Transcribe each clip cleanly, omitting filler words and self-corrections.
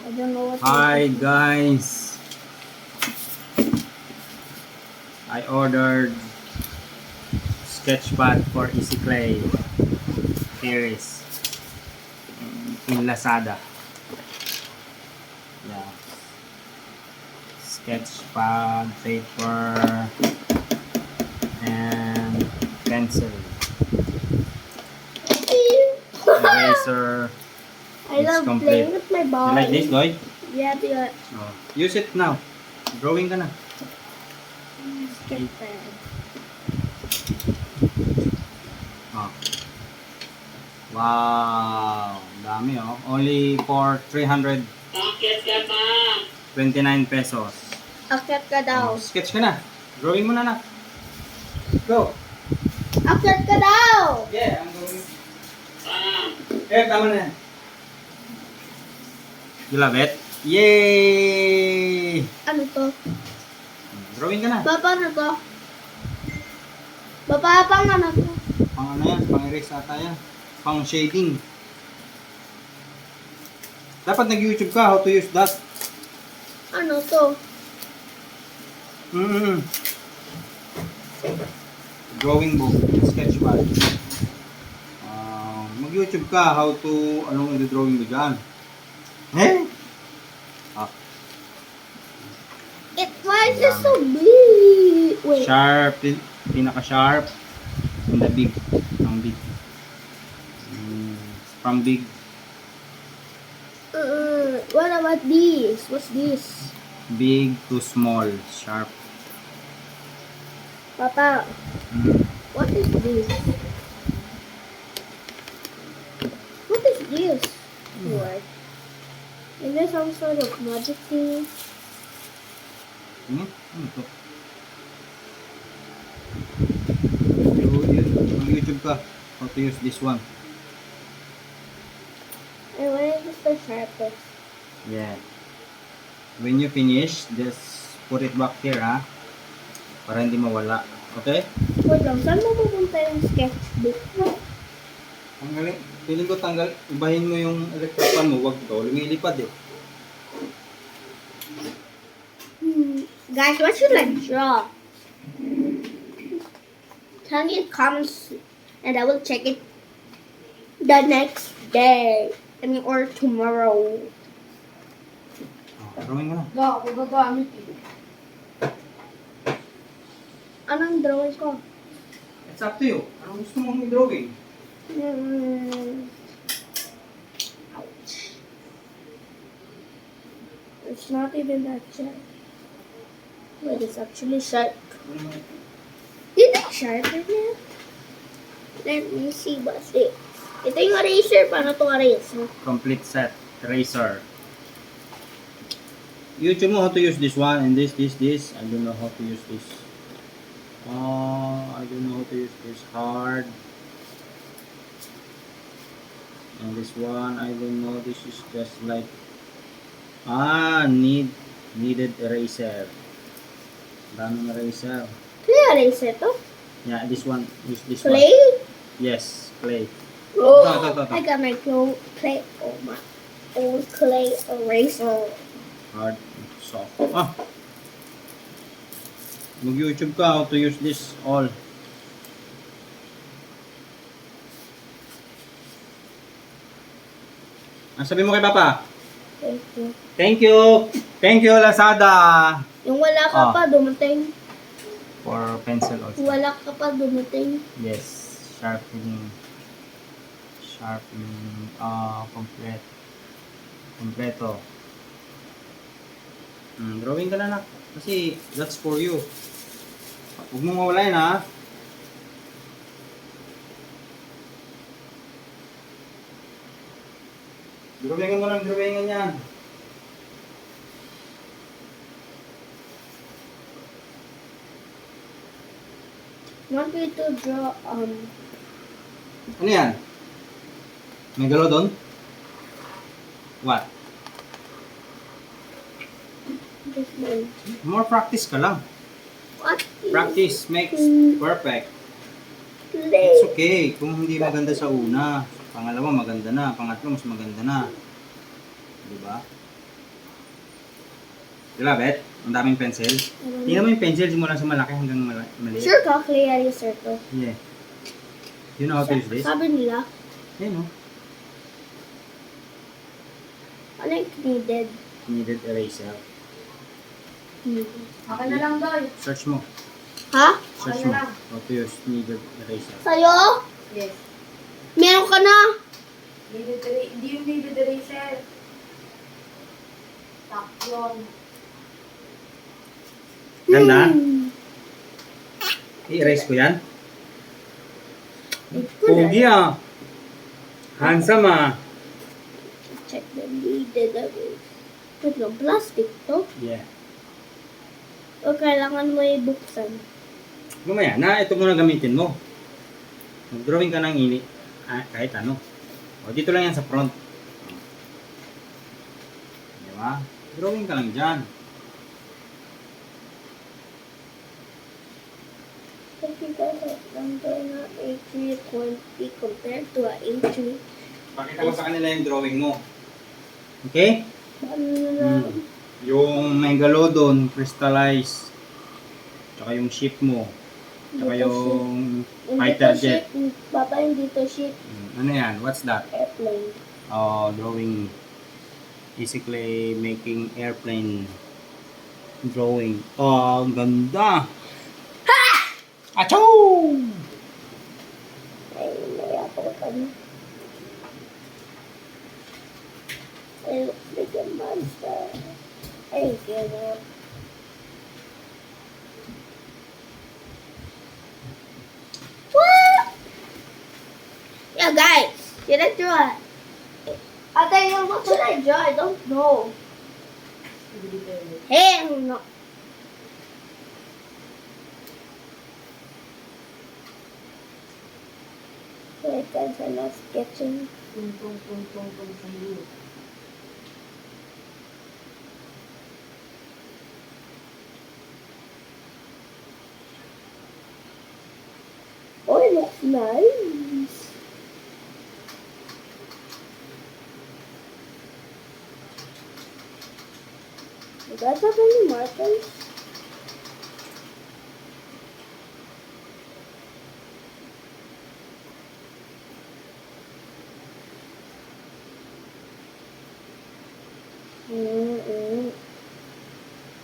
I don't know what. Hi guys, I ordered sketchpad for Easy Clay series in Lazada. Yeah, sketchpad, paper, and pencil, eraser. I It's love complete. playing with my ball. You like this, Lloyd? Yeah, yeah. Oh. Use it now. Drawing ka na. Sketchpad. Oh. Wow, dami oh. Only for 329 pesos. Akyat ka daw. Oh, sketch ka na. Drawing mo na. Go. Akyat ka daw. Yeah, I'm going. Tama na yan. You love it? Yay! Ano to? Drawing ka na. Papa, ano to? Papa, pang ano to? Pang ano yan? Pang erase ata yan. Pang shading. Dapat nag-YouTube ka how to use that. Ano to? Drawing book, sketchpad. Mag-YouTube ka how to, anong i-drawing mo dyan. Eh? Ah. Why is it so big? Wait. Sharp, pinaka-sharp. And the big. Ang big. From big. What about this? What's this? Big to small. Sharp. Papa, what is this? What is this? What? Is there some sort of magic thing? Ano to? Mag-YouTube ka how to use this one. And why is this the sharpest? Yeah. When you finish, just put it back here, ha? Para hindi mawala. Okay? Wait lang, saan mo pupunta yung sketchbook? Tanggalin. Feeling ko tanggal. Ibahin mo yung electric fan mo. Wag to. Lumilipad eh. Guys, what should I draw? Tell me in comments and I will check it the next day. I mean, or tomorrow. Drawing ka na. Go, gagamit yun. Anong drawing ko? It's up to you. Anong gusto mong i-drawing? Ouch. It's not even that sharp. Wait, it's actually sharp. Did I sharpen it? Let me see what's it. Ito yung eraser. Paano itong eraser? Complete set. Eraser. YouTube mo how to use this one and this. I don't know how to use this. I don't know how to use this hard. And this one, I don't know. This is just like needed eraser. Daming eraser. Clay eraser to? Yeah, this one. Use this Clay? one. Yes, clay. Oh, Ito. I got my clay. Oh, my old clay eraser. Hard, soft. Mag-YouTube ka how to use this all. Ang sabi mo kay Papa? Thank you. Thank you! Thank you, Lazada! Yung wala ka pa, dumating. For pencil also. Wala ka pa, dumating. Yes, sharpening. Kompleto. Drawing ka na nak. Kasi that's for you. Huwag mong mawalayan ha. Drawingan mo lang, drawingan yan. Want me to draw, Ano yan? May galaw doon? What? this one. More practice ka lang. What is Practice makes perfect. clay? It's okay. Kung hindi maganda sa una, pangalawa maganda na, pangatlo mas maganda na. Diba? You love it? Ang daming pencil. Tingnan mo yung pencil simula sa malaki hanggang maliit. Sure ka, clear yung circle. Yeah. You know how to use this? Sabi nila, Ayun, no? ano yung needed? Needed eraser. Akin na lang, Doy. Search mo. Ha? Search Okay mo. na lang. How to use needed eraser. Sa'yo? Yes. Meron ka na? Hindi yung needed eraser. Top yun. Ganda? Hmm. I-erase ko yan. Ito na. Pogi ah. Handsome ah. Check the needed eraser. Ito lang, plastic to. Yeah. O kailangan mo ibuksan. Mamaya na, ito muna gamitin mo. Mag-drawing ka ng kahit ano. O, dito lang yan sa front. Diba? Drawing ka lang dyan. Thank you guys. I'm going to A320 compared to a A3. Pakita mo sa kanila yung drawing mo. Okay? Ano na lang? Yung megalodon, crystallize. Tsaka yung ship mo. Tsaka Dito yung Hindi fighter to jet. ship. Papa, hindi to ship. Ano yan? What's that? Airplane. Drawing. Basically, making airplane drawing. Oh, ang ganda! Ha! Achoo! Ay, naya po ka na. I look like a monster. I give up. What? Yeah, guys. Did I draw it? I tell you, what should I draw? I don't know. Hell no. Wait, guys, I'm not sketching. Tung. Oh, it looks nice. You guys have any markers?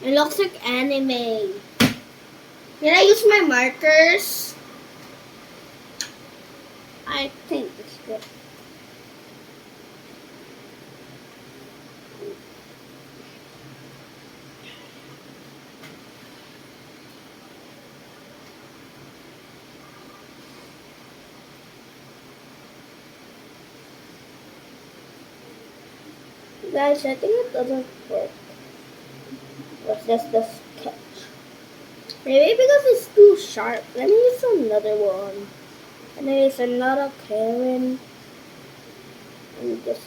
It looks like anime. Did I use my markers? I think it's good. Guys, I think it doesn't work. It's just the sketch. Maybe because it's too sharp. Let me use another one. And then use another Karen. And just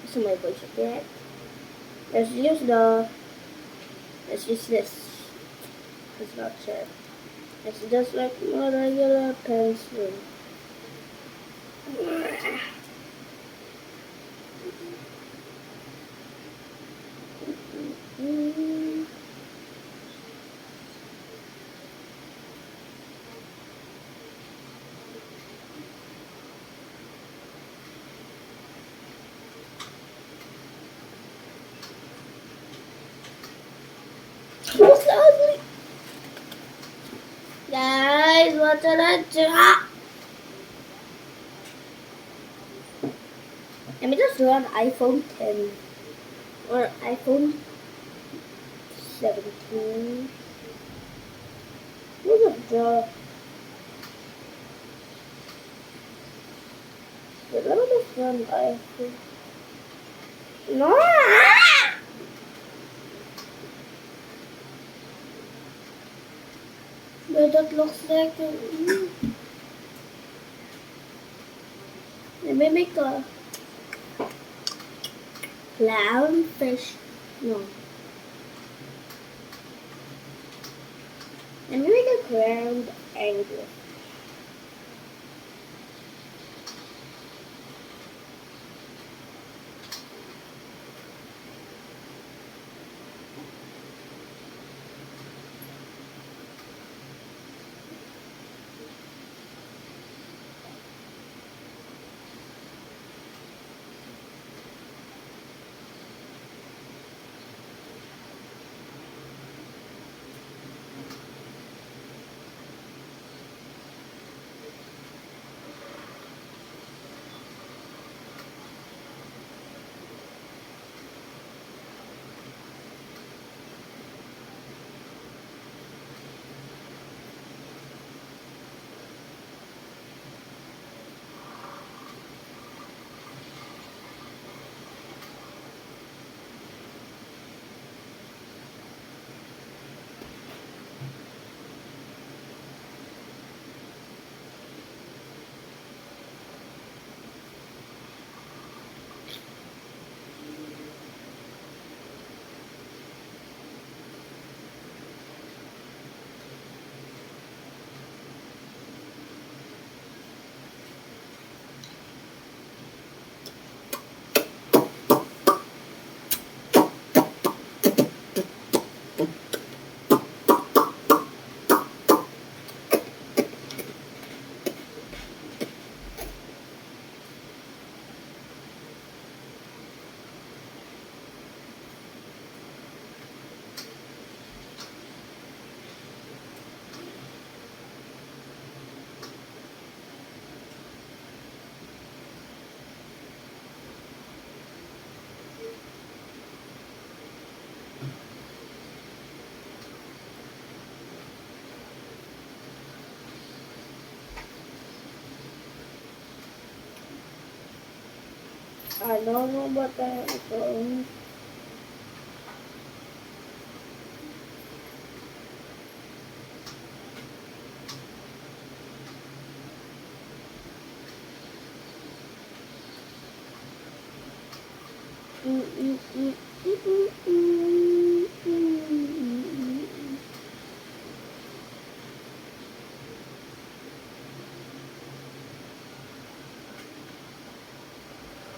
this is my voice again. Let's use this. It's not sharp. It's just like a regular pencil. What's ugly? Guys, what did I do? Let me just draw an iPhone 10 or iPhone 17. Look at the. Let me just draw an iPhone. No! But that looks like a... Let me make a clownfish. No. Let me make a ground angler. Ano mo ba tayo ito?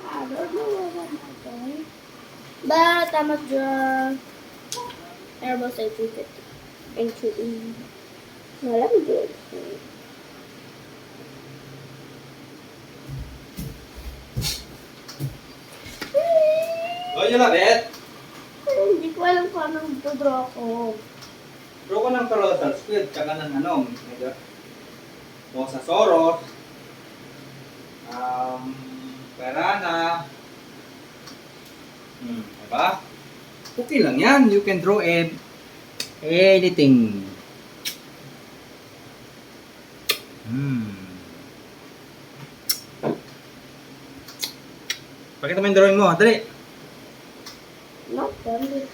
I don't know what I'm doing. But I'm a draw Airbus A350. A3E. No, let me do it. Oh, yun lang, Bet. Hindi ko alam kung anong draw ko. Draw ko ng colossal squid, tsaka ng ano, medyo Mosasaurus, Piranha. Diba? Okay lang yan. You can draw anything. Pakita mo yung drawing mo. Dali. Not done.